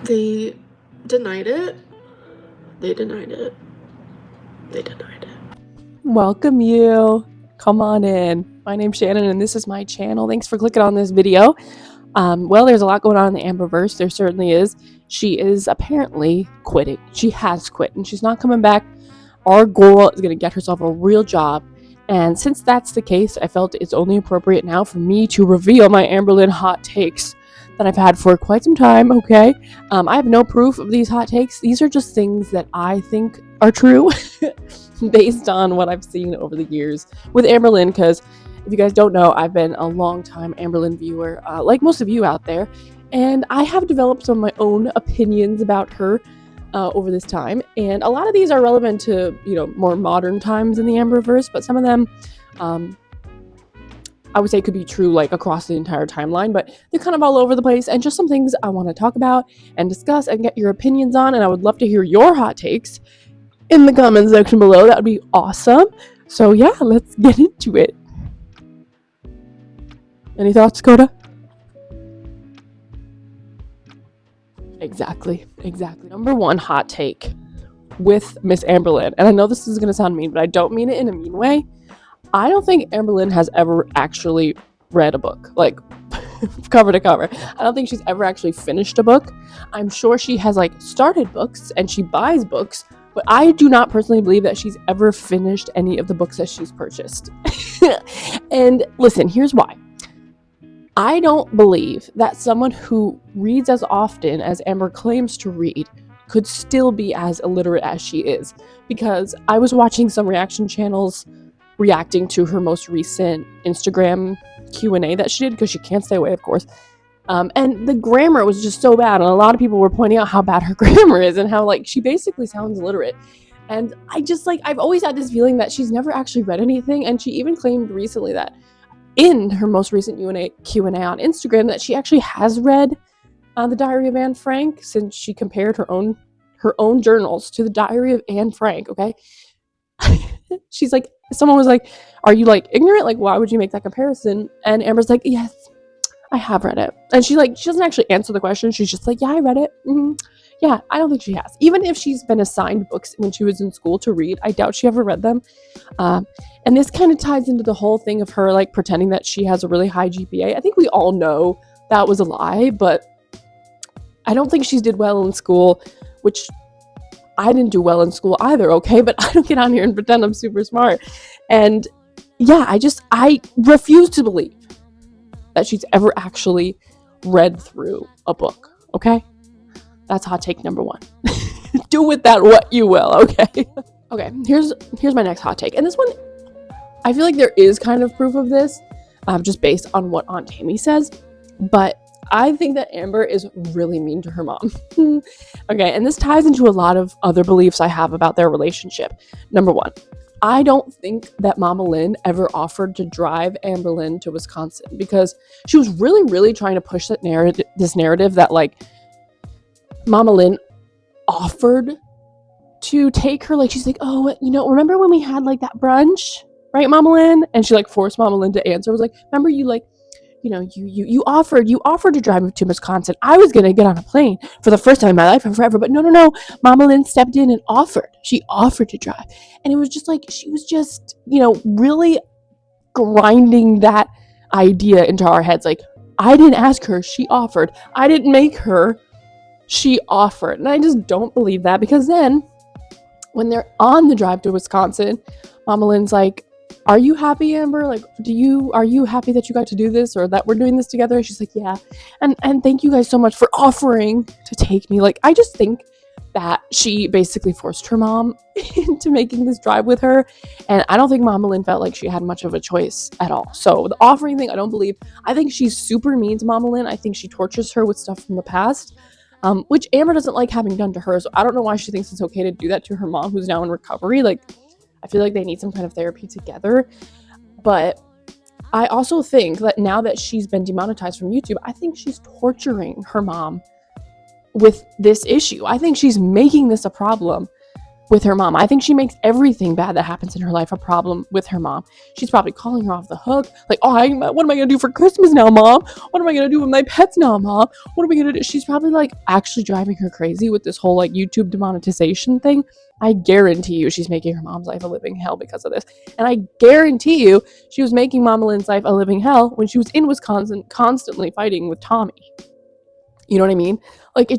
They denied it. They denied it. They denied it. Welcome you. Come on in. My name's Shannon and this is my channel. Thanks for clicking on this video. Well, there's a lot going on in the Amberverse. There certainly is. She is apparently quitting. She has quit and she's not coming back. Our goal is going to get herself a real job. And since that's the case, I felt it's only appropriate now for me to reveal my Amberlynn hot takes that I've had for quite some time, okay? I have no proof of these hot takes. These are just things that I think are true based on what I've seen over the years with Amberlynn, because if you guys don't know, I've been a long time Amberlynn viewer, like most of you out there, and I have developed some of my own opinions about her over this time, and a lot of these are relevant to, more modern times in the Amberverse, but some of them I would say could be true like across the entire timeline, but they're kind of all over the place, and just some things I want to talk about and discuss and get your opinions on, and I would love to hear your hot takes in the comment section below. That would be awesome. So yeah, let's get into it. Any thoughts, Coda? Exactly. Number one hot take with Miss Amberlynn, and I know this is going to sound mean, but I don't mean it in a mean way. I don't think Amberlynn has ever actually read a book, like cover to cover. I don't think she's ever actually finished a book. I'm sure she has started books and she buys books, but I do not personally believe that she's ever finished any of the books that she's purchased. And listen, here's why. I don't believe that someone who reads as often as Amber claims to read could still be as illiterate as she is, because I was watching some reaction channels reacting to her most recent Instagram Q&A that she did, because she can't stay away, of course. And the grammar was just so bad, and a lot of people were pointing out how bad her grammar is and how she basically sounds illiterate. And I've always had this feeling that she's never actually read anything, and she even claimed recently that in her most recent Q&A on Instagram that she actually has read The Diary of Anne Frank, since she compared her own journals to the Diary of Anne Frank, okay? She's someone was like, are you ignorant? Why would you make that comparison? And Amber's like, yes, I have read it. And she doesn't actually answer the question. She's just like, yeah, I read it. Mm-hmm. Yeah, I don't think she has. Even if she's been assigned books when she was in school to read, I doubt she ever read them. And this kind of ties into the whole thing of her pretending that she has a really high GPA. I think we all know that was a lie, but I don't think she did well in school, which I didn't do well in school either, okay? But I don't get on here and pretend I'm super smart. And yeah, I refuse to believe that she's ever actually read through a book, okay? That's hot take number one. Do with that what you will, okay? Okay, here's my next hot take. And this one, I feel like there is kind of proof of this, just based on what Aunt Tammy says. But I think that Amber is really mean to her mom. Okay, and this ties into a lot of other beliefs I have about their relationship. Number one, I don't think that Mama Lynn ever offered to drive Amberlynn to Wisconsin, because she was really, really trying to push this narrative that Mama Lynn offered to take her. She's like, oh, remember when we had that brunch, right, Mama Lynn? And she forced Mama Lynn to answer. Was remember you you offered to drive me to Wisconsin. I was gonna get on a plane for the first time in my life and forever, but no. Mama Lynn stepped in and offered. She offered to drive, and it was just she was just really grinding that idea into our heads. I didn't ask her, she offered. I didn't make her, she offered. And I just don't believe that, because then when they're on the drive to Wisconsin, Mama Lynn's like, are you happy, Amber? Are you happy that you got to do this, or that we're doing this together? And she's like, yeah. And thank you guys so much for offering to take me. I just think that she basically forced her mom into making this drive with her. And I don't think Mama Lynn felt like she had much of a choice at all. So the offering thing, I don't believe. I think she's super mean to Mama Lynn. I think she tortures her with stuff from the past, which Amber doesn't like having done to her. So I don't know why she thinks it's okay to do that to her mom, who's now in recovery. I feel like they need some kind of therapy together. But I also think that now that she's been demonetized from YouTube, I think she's torturing her mom with this issue. I think she's making this a problem with her mom. I think she makes everything bad that happens in her life a problem with her mom. She's probably calling her off the hook. Like, oh, what am I going to do for Christmas now, Mom? What am I going to do with my pets now, Mom? What am I going to do? She's probably like actually driving her crazy with this whole like YouTube demonetization thing. I guarantee you she's making her mom's life a living hell because of this. And I guarantee you she was making Mama Lynn's life a living hell when she was in Wisconsin constantly fighting with Tommy. You know what I mean? Like,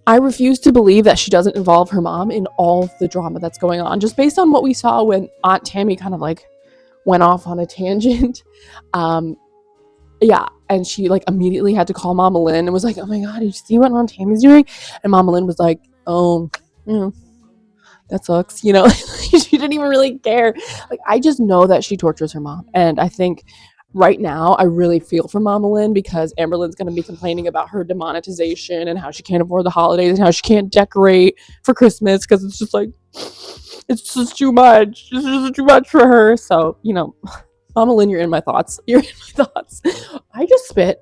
I refuse to believe that she doesn't involve her mom in all of the drama that's going on, just based on what we saw when Aunt Tammy kind of like went off on a tangent. Yeah, and she like immediately had to call Mama Lynn and was like, oh my God, did you see what Aunt Tammy's doing? And Mama Lynn was like, oh, that sucks, you know. She didn't even really care. Like, I just know that she tortures her mom, and I think right now I really feel for Mama Lynn, because Amberlynn's going to be complaining about her demonetization and how she can't afford the holidays and how she can't decorate for Christmas because it's just like, it's just too much. It's just too much for her. So, you know, Mama Lynn, you're in my thoughts. You're in my thoughts. I just spit.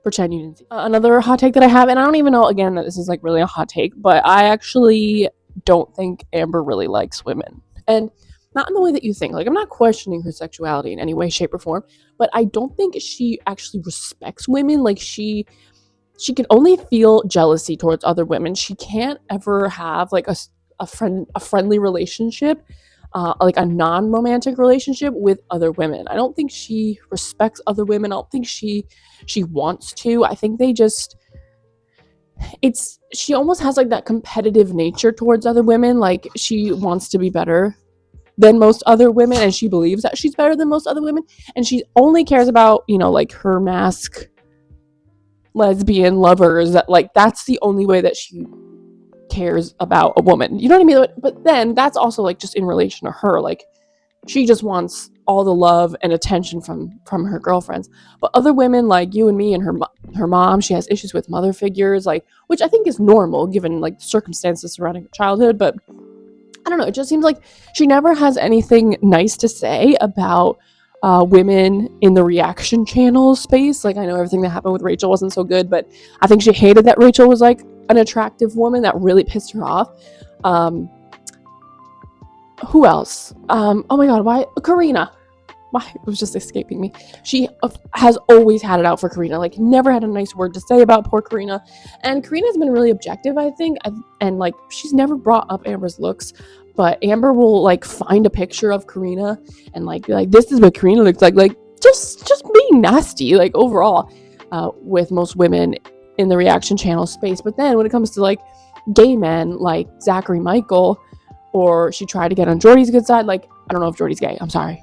Pretend you didn't see. Another hot take that I have, and I don't even know, again, that this is like really a hot take, but I actually don't think Amber really likes women. And not in the way that you think. Like, I'm not questioning her sexuality in any way, shape, or form, but I don't think she actually respects women. Like, she can only feel jealousy towards other women. She can't ever have like a friendly relationship, like a non-romantic relationship with other women. I don't think she respects other women. I don't think she wants to. I think she almost has like that competitive nature towards other women. Like, she wants to be better than most other women, and she believes that she's better than most other women, and she only cares about, you know, like her mask lesbian lovers. That, like, that's the only way that she cares about a woman, you know what I mean? But then that's also like just in relation to her. Like, she just wants all the love and attention from her girlfriends. But other women like you and me and her mom, she has issues with mother figures, like, which I think is normal given like the circumstances surrounding her childhood. But I don't know, it just seems like she never has anything nice to say about women in the reaction channel space. Like, I know everything that happened with Rachel wasn't so good, but I think she hated that Rachel was like an attractive woman. That really pissed her off. Who else? Oh my God, why? Karina. Why? It was just escaping me. She has always had it out for Karina. Like, never had a nice word to say about poor Karina. And Karina's been really objective, I think. And like, she's never brought up Amber's looks, but Amber will like find a picture of Karina and like be like, this is what Karina looks like. Like, just being nasty, like, overall, with most women in the reaction channel space. But then when it comes to like gay men like Zachary Michael, or she tried to get on Jordy's good side, like, I don't know if Jordy's gay, I'm sorry.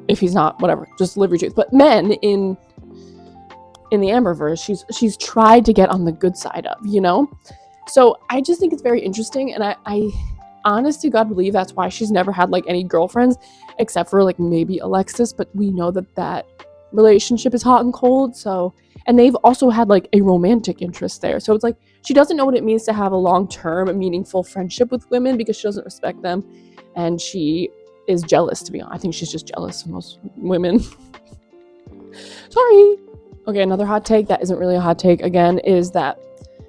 If he's not, whatever, just live your truth. But men in the Amberverse, she's tried to get on the good side of, you know? So I just think it's very interesting, and I honest to God believe that's why she's never had like any girlfriends, except for like maybe Alexis, but we know that relationship is hot and cold. So, and they've also had like a romantic interest there. So it's like, she doesn't know what it means to have a long-term, meaningful friendship with women because she doesn't respect them, and she is jealous, to be honest. I think she's just jealous of most women. Sorry. Okay, another hot take that isn't really a hot take, again, is that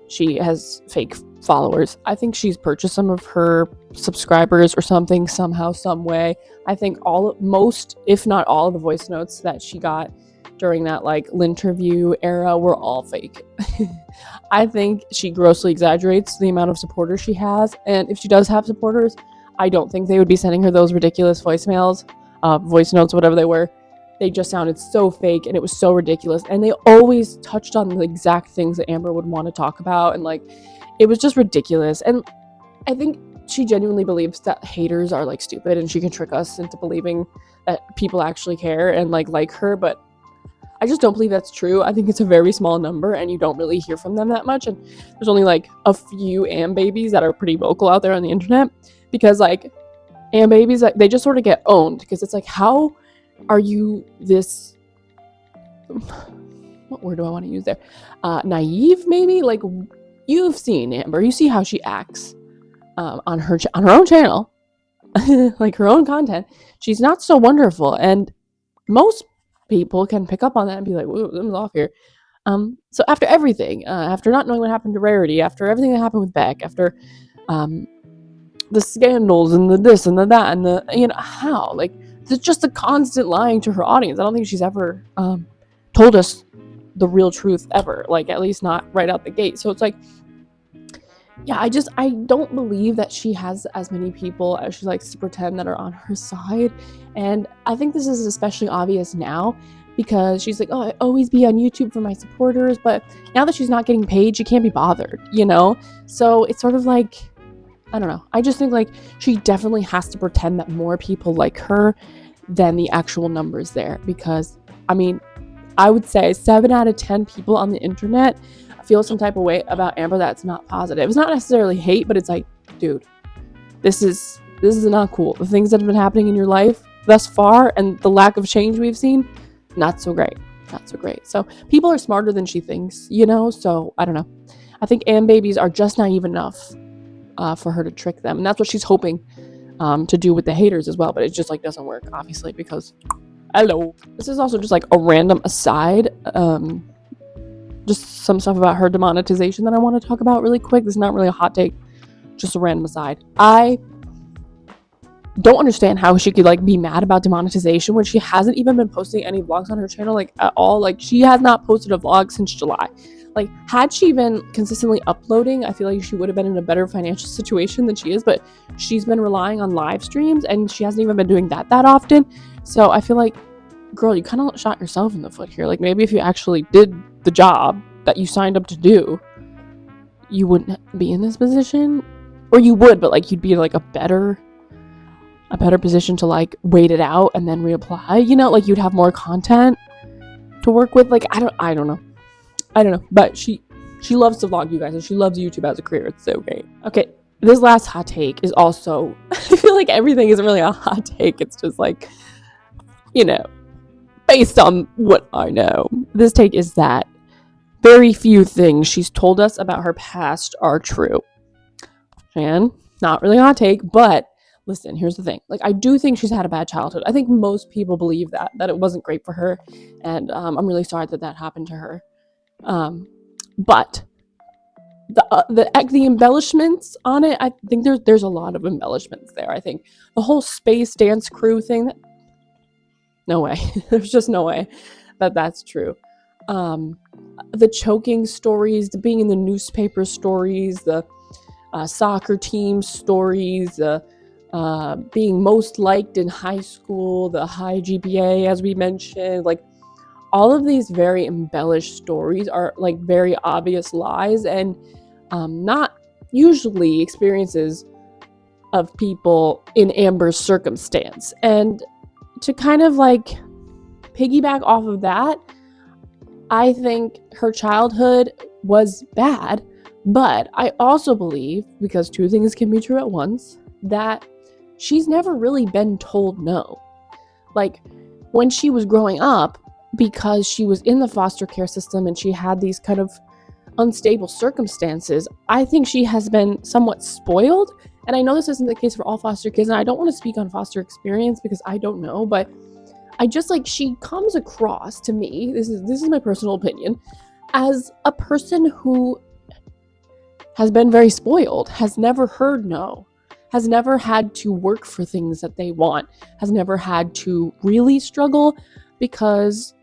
she has fake followers. I think she's purchased some of her subscribers or something, somehow, some way. I think most, if not all, of the voice notes that she got during that like Linterview era were all fake. I think she grossly exaggerates the amount of supporters she has, and if she does have supporters, I don't think they would be sending her those ridiculous voice notes, whatever they were. They just sounded so fake, and it was so ridiculous, and they always touched on the exact things that Amber would want to talk about, and like, it was just ridiculous. And I think she genuinely believes that haters are like stupid, and she can trick us into believing that people actually care and like her, but I just don't believe that's true. I think it's a very small number, and you don't really hear from them that much, and there's only like a few Am babies that are pretty vocal out there on the internet, because like Am babies, like, they just sort of get owned, because it's like, how are you this, what word do I want to use there, naive maybe? Like, you've seen Amber, you see how she acts on her own channel, like her own content. She's not so wonderful, and most people can pick up on that and be like, whoa, something's off here. So after everything, after not knowing what happened to Rarity, after everything that happened with Beck, after the scandals and the this and the that and the, how, like, it's just a constant lying to her audience. I don't think she's ever told us the real truth ever, like, at least not right out the gate. So it's like, yeah, I don't believe that she has as many people as she likes to pretend that are on her side. And I think this is especially obvious now because she's like, oh, I always be on YouTube for my supporters, but now that she's not getting paid, she can't be bothered, So it's sort of like, I don't know. I just think, like, she definitely has to pretend that more people like her than the actual numbers there. Because, I mean, I would say 7 out of 10 people on the internet feel some type of way about Amber that's not positive. It's not necessarily hate, but it's like, dude, this is not cool. The things that have been happening in your life thus far and the lack of change we've seen, not so great. Not so great. So people are smarter than she thinks, So I don't know. I think Am babies are just naive enough for her to trick them, and that's what she's hoping to do with the haters as well. But it just, like, doesn't work, obviously, because hello. This is also just, like, a random aside. Just some stuff about her demonetization that I want to talk about really quick. This is not really a hot take, just a random aside. I don't understand how she could, like, be mad about demonetization when she hasn't even been posting any vlogs on her channel, like, at all. Like, she has not posted a vlog since July. Like, had she been consistently uploading, I feel like she would have been in a better financial situation than she is, but she's been relying on live streams, and she hasn't even been doing that often. So I feel like, girl, you kind of shot yourself in the foot here. Like, maybe if you actually did the job that you signed up to do, you wouldn't be in this position. Or you would, but, like, you'd be in, like, a better position to, like, wait it out and then reapply, like, you'd have more content to work with. Like, I don't know. But she loves to vlog, you guys, and she loves YouTube as a career. It's so great. Okay, this last hot take is also, I feel like everything isn't really a hot take. It's just, like, based on what I know. This take is that very few things she's told us about her past are true. And not really a hot take, but listen, here's the thing. Like, I do think she's had a bad childhood. I think most people believe that it wasn't great for her. And I'm really sorry that happened to her. But the embellishments on it, I think there's a lot of embellishments there. I think the whole space dance crew thing, no way. There's just no way that that's true. The choking stories, the being in the newspaper stories, the soccer team stories, the being most liked in high school, the high GPA, as we mentioned, like, all of these very embellished stories are, like, very obvious lies and not usually experiences of people in Amber's circumstance. And to kind of, like, piggyback off of that, I think her childhood was bad, but I also believe, because two things can be true at once, that she's never really been told no. Like, when she was growing up, because she was in the foster care system and she had these kind of unstable circumstances, I think she has been somewhat spoiled. And I know this isn't the case for all foster kids, and I don't want to speak on foster experience because I don't know, but I just, like, she comes across to me, this is my personal opinion, as a person who has been very spoiled, has never heard no, has never had to work for things that they want, has never had to really struggle, because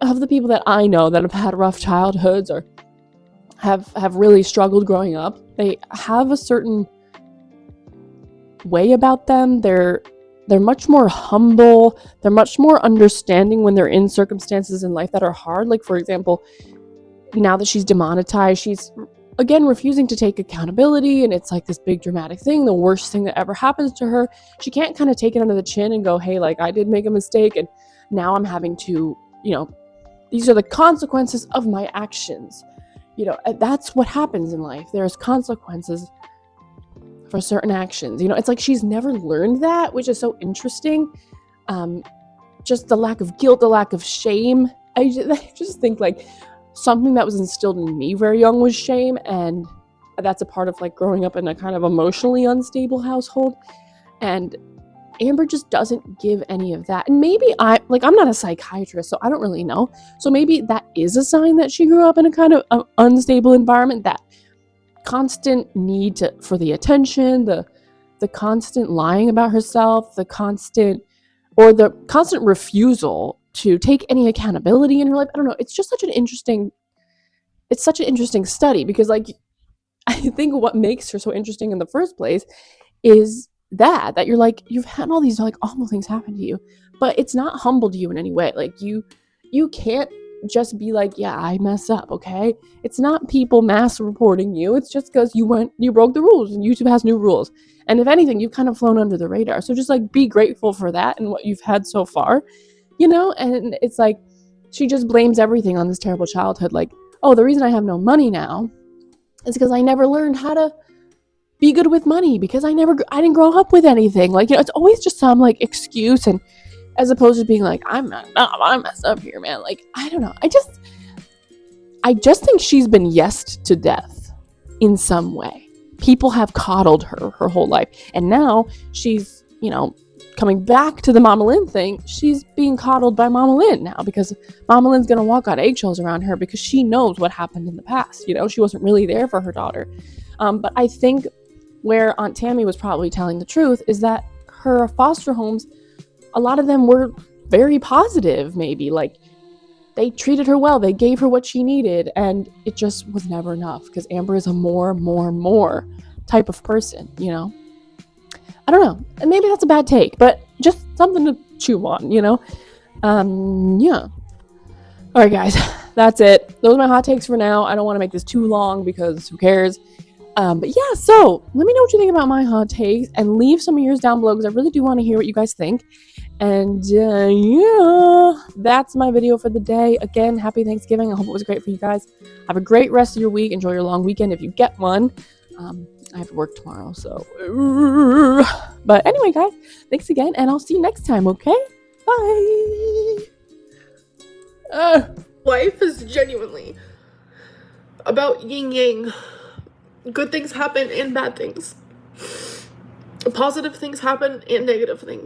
of the people that I know that have had rough childhoods or have really struggled growing up, they have a certain way about them. They're much more humble. They're much more understanding when they're in circumstances in life that are hard. Like, for example, now that she's demonetized, she's again refusing to take accountability, and it's like this big dramatic thing, the worst thing that ever happens to her. She can't kind of take it under the chin and go, hey, like, I did make a mistake and now I'm having to, these are the consequences of my actions. That's what happens in life. There's consequences for certain actions. It's like she's never learned that, which is so interesting. Just the lack of guilt, the lack of shame. I just think, like, something that was instilled in me very young was shame, and that's a part of, like, growing up in a kind of emotionally unstable household. And Amber just doesn't give any of that. And maybe I'm not a psychiatrist, so I don't really know. So maybe that is a sign that she grew up in a kind of unstable environment that constant need for the attention, the constant lying about herself, the constant refusal to take any accountability in her life. I don't know. It's just such an interesting study, because like I think what makes her so interesting in the first place is that you're like, you've had all these like awful things happen to you, but it's not humbled you in any way. Like you can't just be like, yeah, I mess up, okay? It's not people mass reporting you. It's just because you broke the rules, and YouTube has new rules. And if anything, you've kind of flown under the radar. So just like be grateful for that and what you've had so far, you know? And it's like she just blames everything on this terrible childhood. Like, oh, the reason I have no money now is because I never learned how to be good with money, because I didn't grow up with anything. Like, you know, it's always just some like excuse, and as opposed to being like, I messed up here, man. Like, I don't know. I just think she's been yesed to death in some way. People have coddled her whole life. And now she's, you know, coming back to the Mama Lynn thing. She's being coddled by Mama Lynn now, because Mama Lynn's going to walk on eggshells around her, because she knows what happened in the past. You know, she wasn't really there for her daughter. But I think where Aunt Tammy was probably telling the truth is that her foster homes, a lot of them were very positive, maybe. Like, they treated her well. They gave her what she needed. And it just was never enough, because Amber is a more type of person, you know? I don't know. And maybe that's a bad take, but just something to chew on, you know? Yeah. All right, guys. That's it. Those are my hot takes for now. I don't want to make this too long, because who cares? But yeah, so let me know what you think about my hot takes, and leave some of yours down below, because I really do want to hear what you guys think. And yeah, that's my video for the day. Again, happy Thanksgiving. I hope it was great for you guys. Have a great rest of your week. Enjoy your long weekend if you get one. I have to work tomorrow, so. But anyway, guys, thanks again, and I'll see you next time, okay? Bye! Life is genuinely about yin yang. Good things happen and bad things. Positive things happen and negative things.